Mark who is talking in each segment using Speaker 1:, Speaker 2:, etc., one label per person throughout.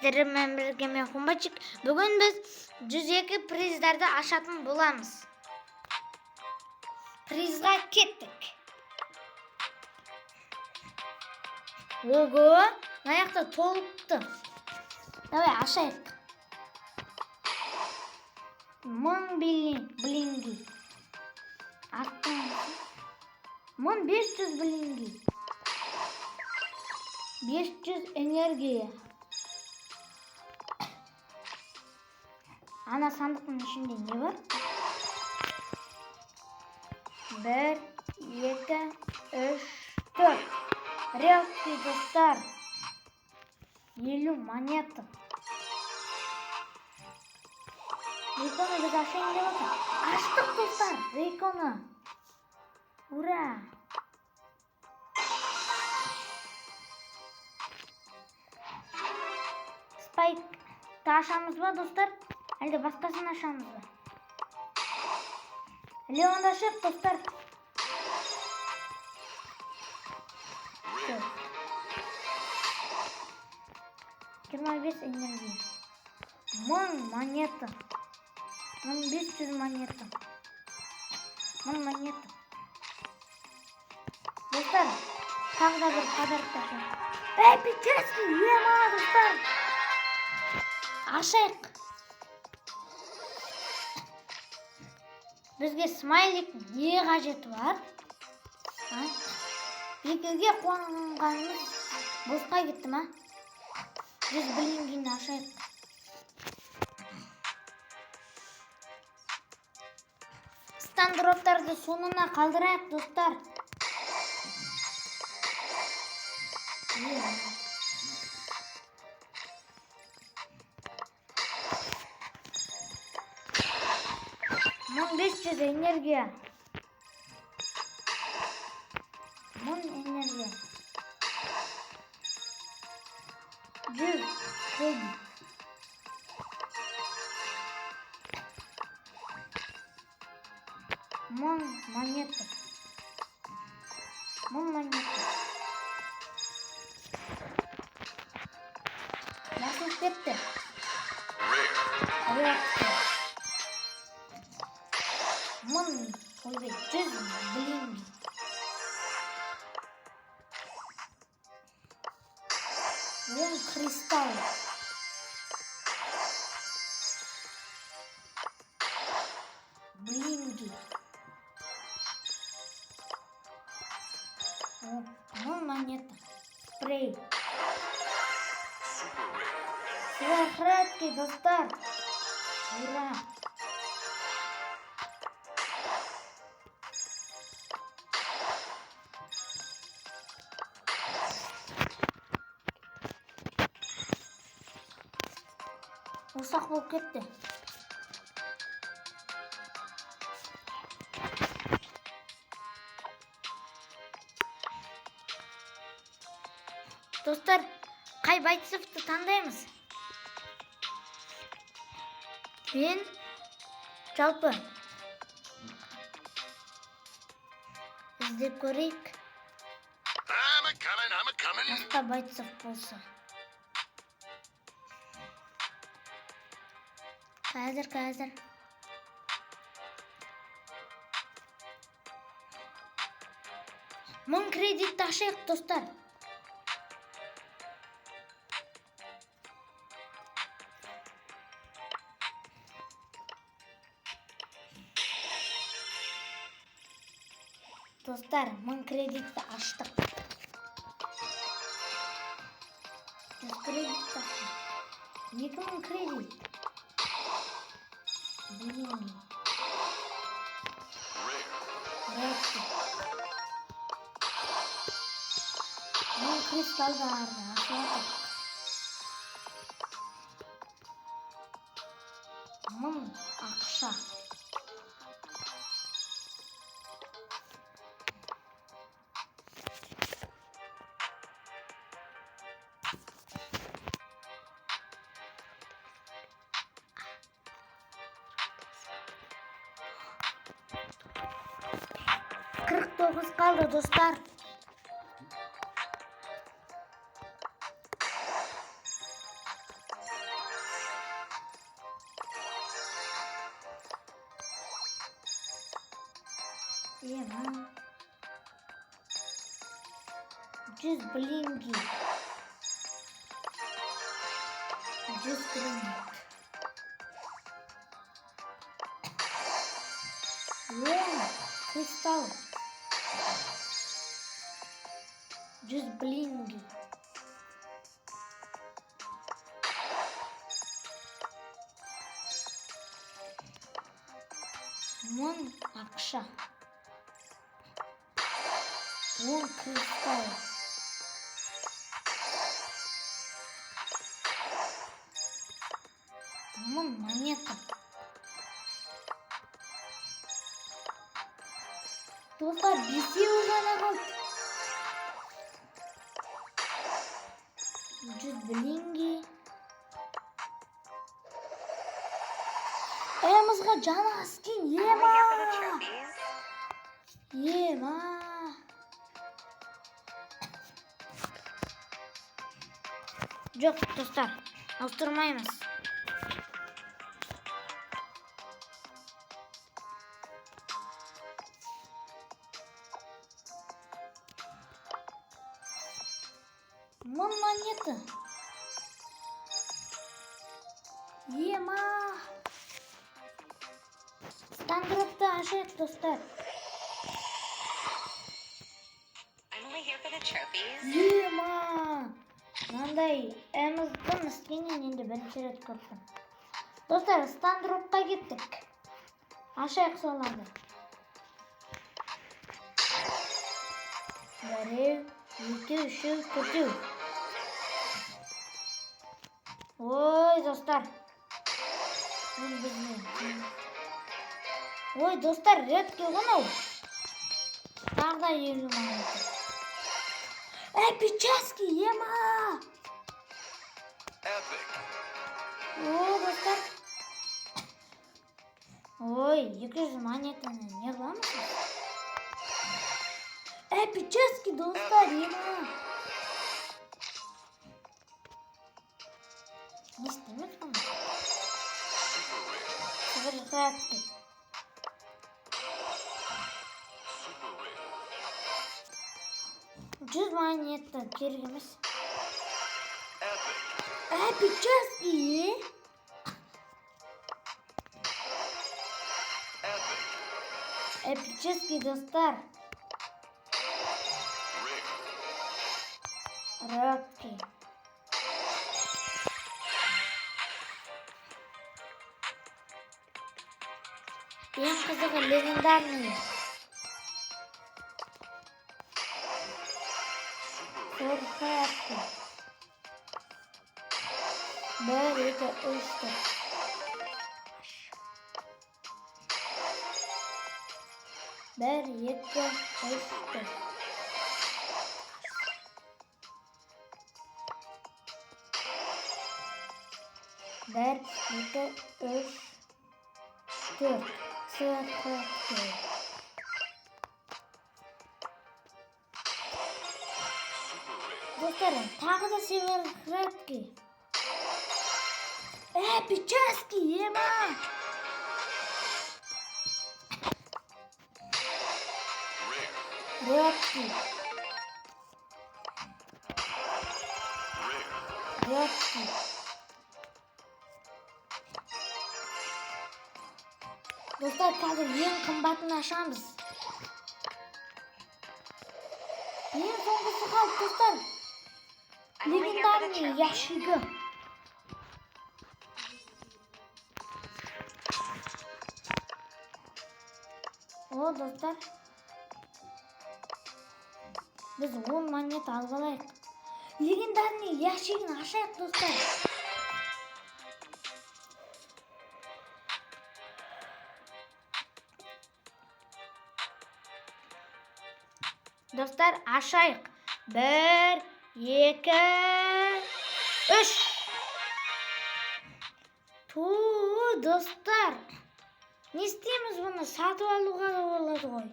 Speaker 1: Сіздермен бірге мен Қумбатчик. Бүгін біз 102 приздарды ашатын боламыз. Призға кеттік. Ого, аяқта толыпты. Давай ашайық. 1000 блинги. Аттың 1500 блинги. 500 энергия. Ана сандықтың ішінде не бар? 1, 2, 3, 4. Редкий достар. 50 монета. Рейконы біз ашайын деп отыр. Аштық достар, Рейконы. Ура! Спайкты ашамыз ба, достар? Әлде басқасын ашамыз ба? Леонды ашайық, достар. Жиырма бес энергия. 1000 монета. 1500 монета. 1000 монета. Достар, тағы да бір подарок ашайық. Эпический, ема, достар. Ашайық. Бізге смайлик не қажеті бар? Бекеге қуанғанымыз босқа кетті ма? Біз блингini ашайық. Стандроптарды соңына қалдырайық, достар. Мың 500 энергия. 1000 энергия. 100 кредит. 1000 монета. 1000 монета. Басылып кетті. Реакция. 1000 қойбай 100 блинги. 10 кристалл. Блинги. 1000 монета. Спрей. Сверхредкий, достар. Ура! Ұсақ болып кетті. Достар, қай Байтсовты таңдаймыз? Мен жалпы іздеп көрейік. Басқа Байтсов болса. Қазір. Мың кредитті ашайық, достар. Достар, 1000 кредитті аштық. 100 кредитті аштық. 2000 кредит. Блин. Редкий. 1000 кристалдарды ашайық. 1000 ақша. Dokuz kaldı dostlar. Ема. 100 блинги. 100 блинги. Кристалл. 100 блинги. Мон акша. 10 кристалл. Мон монета. Достар, бесеуі ғана қалды. 100 блинги. Эмізға жаны аскен. Ема. Ема. Жоқ, достар, ауыстырмаймыз. Мон монета. Ема. Стандартты ашайық, достар. Ема. Мынандай Эміздің істенен енді бірінші рет көрдім. Достар, стандартқа кеттік. Ашайық соларды. Біреу, екі, үшеу, төртеу. Ой, достар. Ой, достар, редке ғынау. Тағда 50 монета. Эпический, ема! О, достар. Ой, 200 монетаны не қыламыз? Эпический, достар, ема! Не істемек бұны? Совершатки. Жүз монета керек емес. Эпический. Эпический, достар. Рокки. Ең қызығы легендарный. Совершатки. 1, 2, 3, 4. 1, 2, 3, 4. Bir, iki, üç, dört. Sıfır. Dostlarım, tağı da severek. Эпический, ема! Рокки. Рокки. Достар, қазір ең қымбатын ашамыз. Ең соңғысы қалды, достар. Легендарный ящигі. О, достар. Біз 10 монет алып алайық. Легендарный ящигін ашайық, достар. Достар, ашайық. 1, 2, 3. Ту, достар. Не істейміз бұны? Сатып алуға да болады ғой.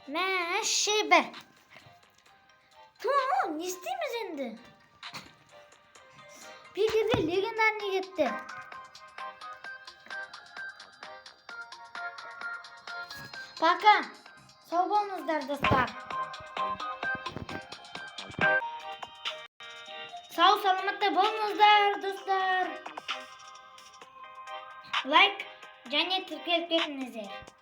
Speaker 1: Мәші бір. Ту, не істейміз енді? Пекерде легендарный кетті. Пока. Sağ болыңыздар достар. Sağ саламатта болыңыздар достар. Лайк және тіркеліп кетіңіздер.